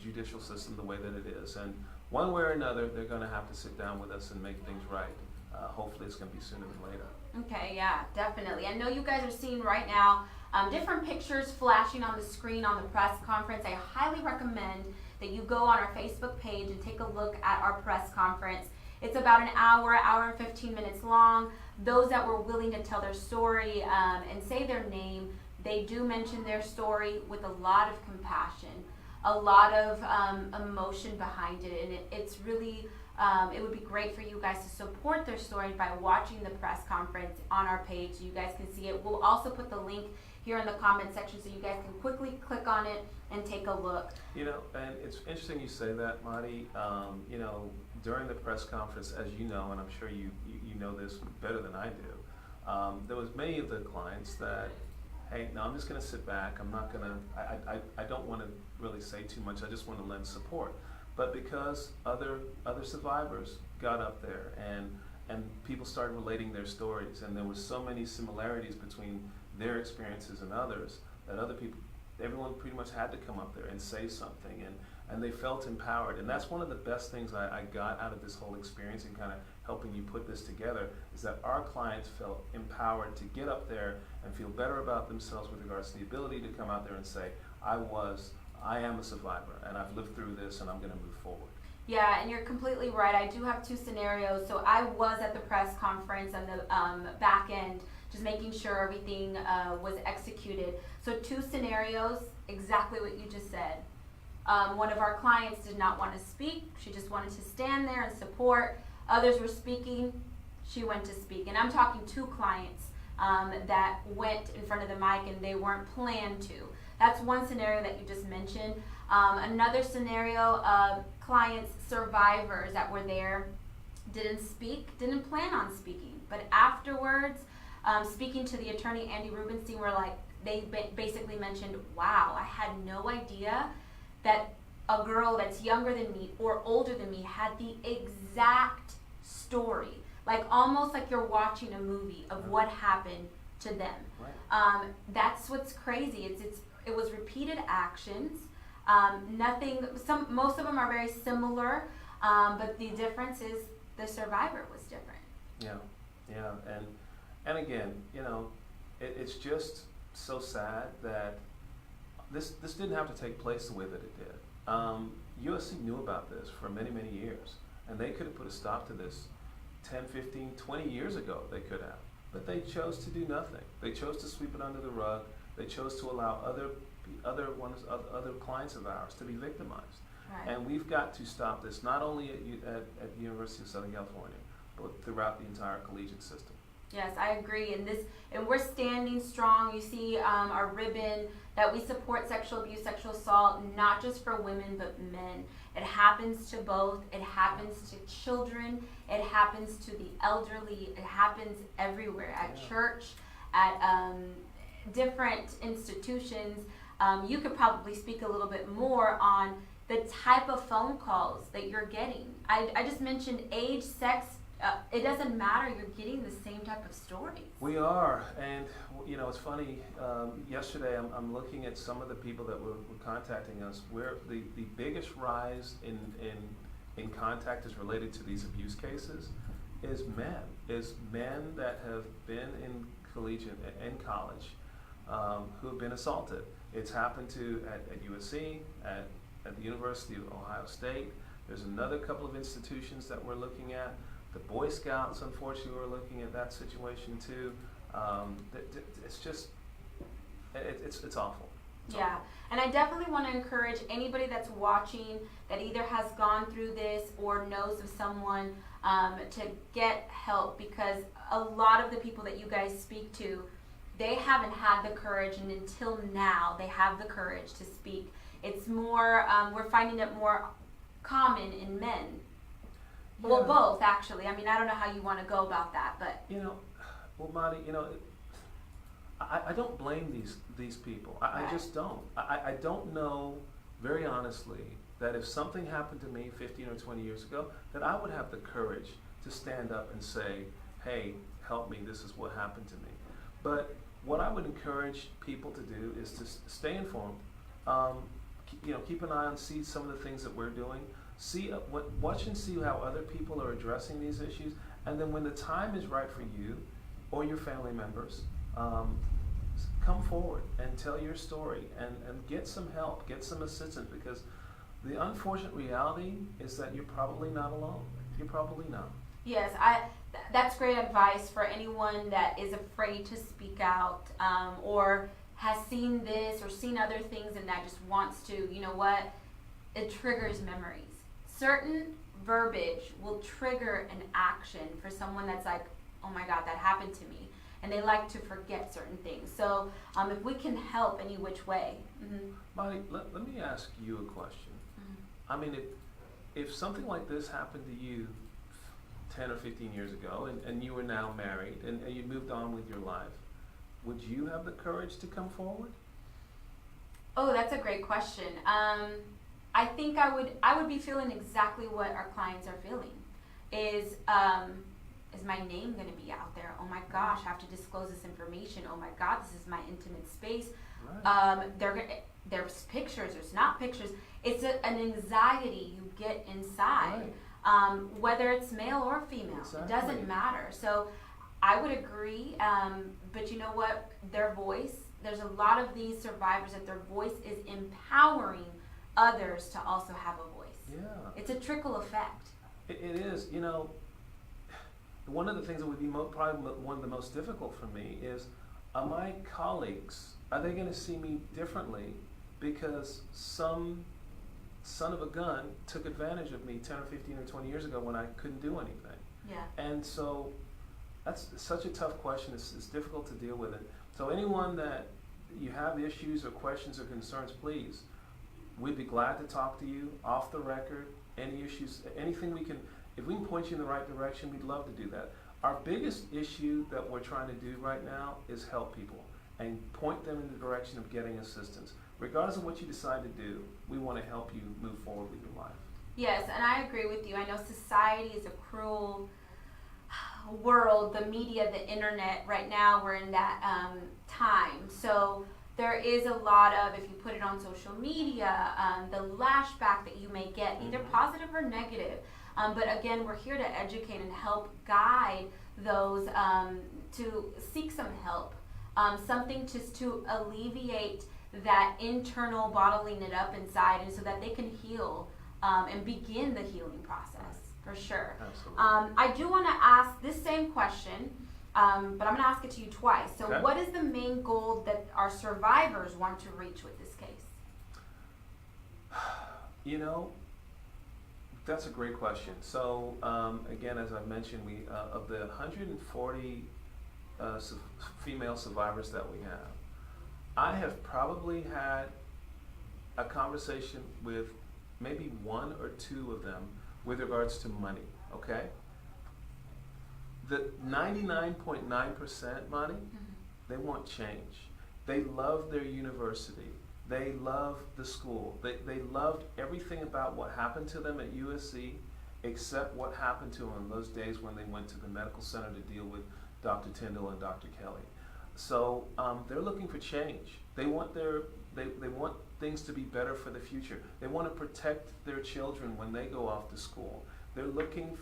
judicial system the way that it is. And one way or another, they're going to have to sit down with us and make things right. Hopefully it's going to be sooner than later. Okay, yeah, definitely. I know you guys are seeing right now different pictures flashing on the screen on the press conference. I highly recommend that you go on our Facebook page and take a look at our press conference. It's about an hour and 15 minutes long. Those that were willing to tell their story and say their name, they do mention their story with a lot of compassion, a lot of emotion behind it, and it's really it would be great for you guys to support their story by watching the press conference on our page. You guys can see it. We'll also put the link here in the comment section so you guys can quickly click on it and take a look. You know, and it's interesting you say that, Marty. You know, during the press conference, as you know, and I'm sure you know this better than I do, there was many of the clients that, hey, no, I'm just going to sit back. I'm not going to, I don't want to really say too much. I just want to lend support. But because other survivors got up there and people started relating their stories, and there was so many similarities between their experiences and others, that other people, everyone pretty much had to come up there and say something, and they felt empowered. And that's one of the best things I got out of this whole experience and kind of helping you put this together, is that our clients felt empowered to get up there and feel better about themselves with regards to the ability to come out there and say, I am a survivor, and I've lived through this, and I'm going to move forward. Yeah, and you're completely right. I do have two scenarios. So I was at the press conference on the back end, just making sure everything was executed. So two scenarios, exactly what you just said. One of our clients did not want to speak. She just wanted to stand there and support. Others were speaking. She went to speak. And I'm talking two clients that went in front of the mic and they weren't planned to. That's one scenario that you just mentioned. Another scenario, clients, survivors that were there didn't speak, didn't plan on speaking. But afterwards, speaking to the attorney, Andy Rubenstein, were like, they basically mentioned, wow, I had no idea that a girl that's younger than me or older than me had the exact story. Like almost like you're watching a movie of what happened to them. Right. That's what's crazy. It was repeated actions. Most of them are very similar, but the difference is the survivor was different. Yeah, and again, you know, it's just so sad that this didn't have to take place the way that it did. USC knew about this for many, many years, and they could have put a stop to this 10, 15, 20 years ago. They could have, but they chose to do nothing. They chose to sweep it under the rug. They chose to allow other clients of ours to be victimized. Right. And we've got to stop this, not only at the University of Southern California, but throughout the entire collegiate system. Yes, I agree. And we're standing strong. You see our ribbon that we support sexual abuse, sexual assault, not just for women, but men. It happens to both. It happens to children. It happens to the elderly. It happens everywhere, at church, at different institutions. You could probably speak a little bit more on the type of phone calls that you're getting. I just mentioned age, sex. It doesn't matter. You're getting the same type of stories. We are, and you know, it's funny. Yesterday, I'm looking at some of the people that were contacting us. Where the biggest rise in contact is related to these abuse cases is men that have been in collegiate and college who have been assaulted. It's happened at USC, at the University of Ohio State. There's another couple of institutions that we're looking at. The Boy Scouts, unfortunately, we're looking at that situation too. It's just, it's awful. Yeah, and I definitely want to encourage anybody that's watching that either has gone through this or knows of someone to get help, because a lot of the people that you guys speak to, they haven't had the courage, and until now, they have the courage to speak. It's more, we're finding it more common in men. Yeah. Well, both, actually. I mean, I don't know how you want to go about that, but... You know, well, Marty, you know, I don't blame these people. I just don't. I don't know, very honestly, that if something happened to me 15 or 20 years ago, that I would have the courage to stand up and say, hey, help me, this is what happened to me. But what I would encourage people to do is to stay informed. You know, keep an eye on, see some of the things that we're doing. Watch and see how other people are addressing these issues, and then when the time is right for you or your family members, come forward and tell your story and get some help, get some assistance, because the unfortunate reality is that you're probably not alone. You're probably not. Yes, that's great advice for anyone that is afraid to speak out or has seen this or seen other things and that just wants to, you know what, it triggers memories. Certain verbiage will trigger an action for someone that's like, oh my God, that happened to me. And they like to forget certain things. So if we can help any which way. Molly, let me ask you a question. I mean, if something like this happened to you 10 or 15 years ago, and you were now married, and you moved on with your life, would you have the courage to come forward? Oh, that's a great question. I think I would be feeling exactly what our clients are feeling. Is my name going to be out there? Oh my gosh, I have to disclose this information. Oh my God, this is my intimate space. Right. There's pictures, there's not pictures. It's an anxiety you get inside, right. Whether it's male or female, exactly. It doesn't matter. So I would agree, but you know what? Their voice, there's a lot of these survivors that their voice is empowering others to also have a voice. Yeah. It's a trickle effect. It is, you know, one of the things that would be probably one of the most difficult for me is, are my colleagues, are they going to see me differently because some son of a gun took advantage of me 10 or 15 or 20 years ago when I couldn't do anything? Yeah. And so that's such a tough question. It's difficult to deal with it. So anyone that you have issues or questions or concerns, please, we'd be glad to talk to you off the record. Any issues, anything we can, if we can point you in the right direction, we'd love to do that. Our biggest issue that we're trying to do right now is help people and point them in the direction of getting assistance. Regardless of what you decide to do, we want to help you move forward with your life. Yes, and I agree with you. I know society is a cruel world, the media, the internet. Right now we're in that time. So there is a lot of, if you put it on social media, the lashback that you may get, either positive or negative. But again, we're here to educate and help guide those to seek some help. Something just to alleviate that internal bottling it up inside, and so that they can heal and begin the healing process, for sure. Absolutely. I do want to ask this same question, but I'm going to ask it to you twice. So Okay. What is the main goal that our survivors want to reach with this case? You know, that's a great question. So again, as I mentioned, we of the 140 female survivors that we have, I have probably had a conversation with maybe one or two of them with regards to money, okay? The 99.9%, Monty, they want change. They love their university. They love the school. They loved everything about what happened to them at USC except what happened to them in those days when they went to the medical center to deal with Dr. Tyndall and Dr. Kelly. So they're looking for change. They want they want things to be better for the future. They want to protect their children when they go off to school. They're looking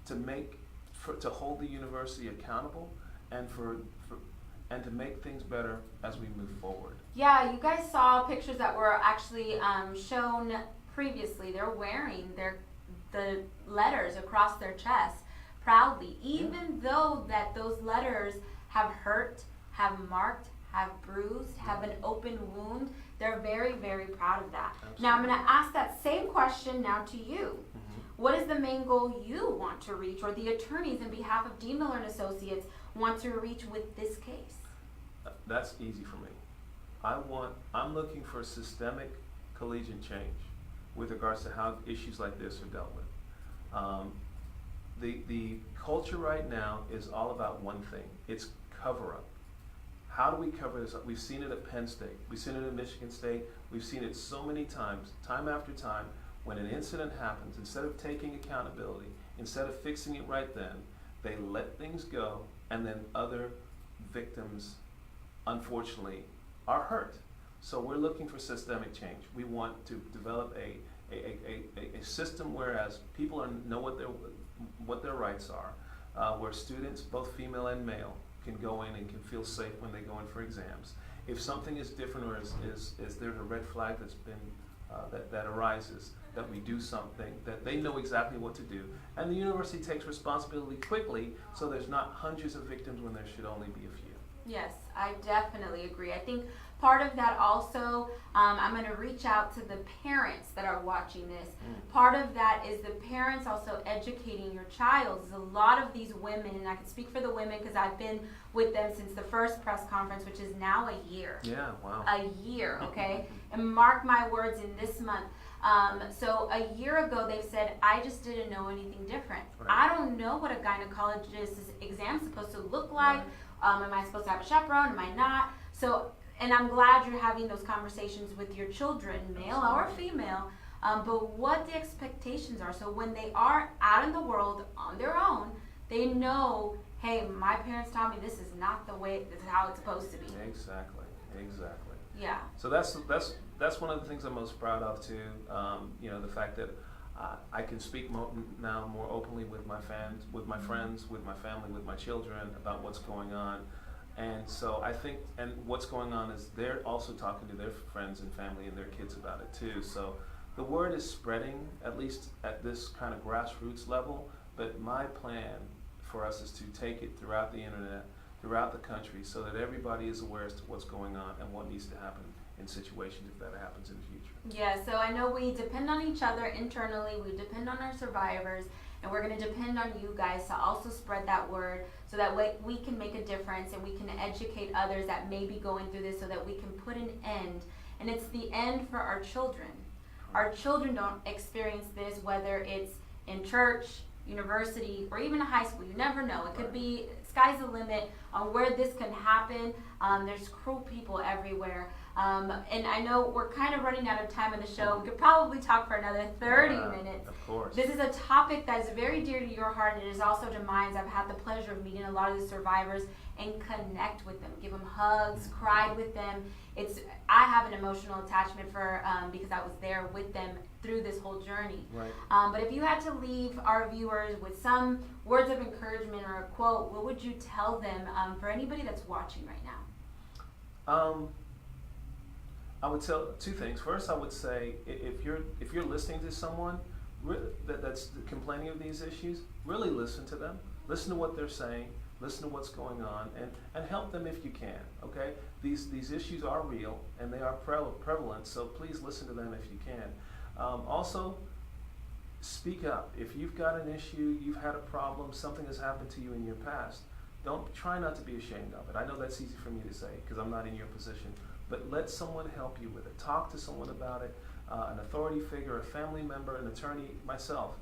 to hold the university accountable and and to make things better as we move forward. Yeah, you guys saw pictures that were actually shown previously. They're wearing the letters across their chest proudly, even though that those letters have hurt, have marked, have bruised, have an open wound. They're very, very proud of that. Absolutely. Now I'm going to ask that same question now to you. What is the main goal you want to reach, or the attorneys in behalf of Dean Miller and Associates want to reach with this case? That's easy for me. I'm looking for systemic collegiate change with regards to how issues like this are dealt with. The culture right now is all about one thing. It's cover up. How do we cover this up? We've seen it at Penn State. We've seen it at Michigan State. We've seen it so many times, time after time. When an incident happens, instead of taking accountability, instead of fixing it right then, they let things go, and then other victims, unfortunately, are hurt. So we're looking for systemic change. We want to develop a system whereas people know what their rights are, where students, both female and male, can go in and can feel safe when they go in for exams. If something is different, or is there's a red flag that's been that arises, that we do something, that they know exactly what to do, and the university takes responsibility quickly, so there's not hundreds of victims when there should only be a few. Yes, I definitely agree. I think part of that also, I'm going to reach out to the parents that are watching this. Part of that is the parents also educating your child. There's a lot of these women, and I can speak for the women because I've been with them since the first press conference, which is now a year. Yeah, wow. A year, okay? And mark my words, in this month. So a year ago, they've said, I just didn't know anything different. Right. I don't know what a gynecologist's exam is supposed to look like. Right. Am I supposed to have a chaperone? Am I not? So, and I'm glad you're having those conversations with your children, male or female, but what the expectations are. So when they are out in the world on their own, they know, hey, my parents taught me this is not the way, this is how it's supposed to be. Exactly. Yeah. So that's one of the things I'm most proud of too. You know, the fact that I can speak now more openly with my fans, with my friends, with my family, with my children about what's going on. And so I think, and what's going on is they're also talking to their friends and family and their kids about it too. So the word is spreading, at least at this kind of grassroots level. But my plan for us is to take it throughout the internet, throughout the country, so that everybody is aware as to what's going on and what needs to happen in situations if that happens in the future. Yeah, so I know we depend on each other internally, we depend on our survivors, and we're going to depend on you guys to also spread that word so that way we can make a difference and we can educate others that may be going through this so that we can put an end. And it's the end for our children. Our children don't experience this, whether it's in church, university, or even high school. You never know. It could be, sky's the limit on where this can happen. There's cruel people everywhere. And I know we're kind of running out of time in the show. We could probably talk for another 30 minutes. Of course. This is a topic that is very dear to your heart, and it is also to mine. I've had the pleasure of meeting a lot of the survivors and connect with them, give them hugs, cried with them. I have an emotional attachment for because I was there with them through this whole journey. Right. But if you had to leave our viewers with some words of encouragement or a quote, what would you tell them for anybody that's watching right now? I would tell two things. First, I would say if you're listening to someone that's complaining of these issues, really listen to them. Listen to what they're saying. Listen to what's going on, and help them if you can. Okay, these issues are real and they are prevalent. So please listen to them if you can. Also, speak up. If you've got an issue, you've had a problem, something has happened to you in your past. Try not to be ashamed of it. I know that's easy for me to say because I'm not in your position. But let someone help you with it. Talk to someone about it, an authority figure, a family member, an attorney, myself.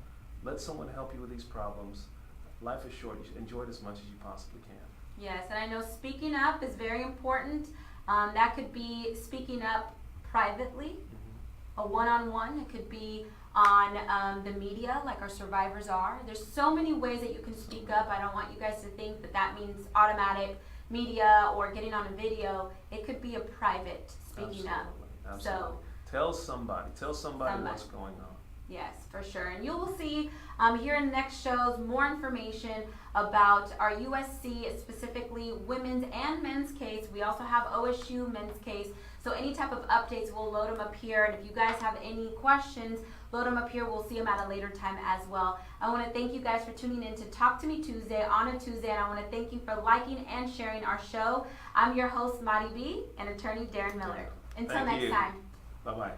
Let someone help you with these problems. Life is short. You should enjoy it as much as you possibly can. Yes, and I know speaking up is very important. That could be speaking up privately, a one-on-one. It could be on the media, like our survivors are. There's so many ways that you can speak up. I don't want you guys to think that means automatic media or getting on a video. It could be a private speaking up. Absolutely. So tell somebody what's going on. Yes, for sure. And you will see here in the next shows more information about our USC, specifically women's and men's case. We also have OSU men's case. So any type of updates, we'll load them up here. And if you guys have any questions, load them up here. We'll see them at a later time as well. I want to thank you guys for tuning in to Talk to Me Tuesday on a Tuesday. And I want to thank you for liking and sharing our show. I'm your host, Madi B, and attorney Darren Miller. Until next time. Bye-bye.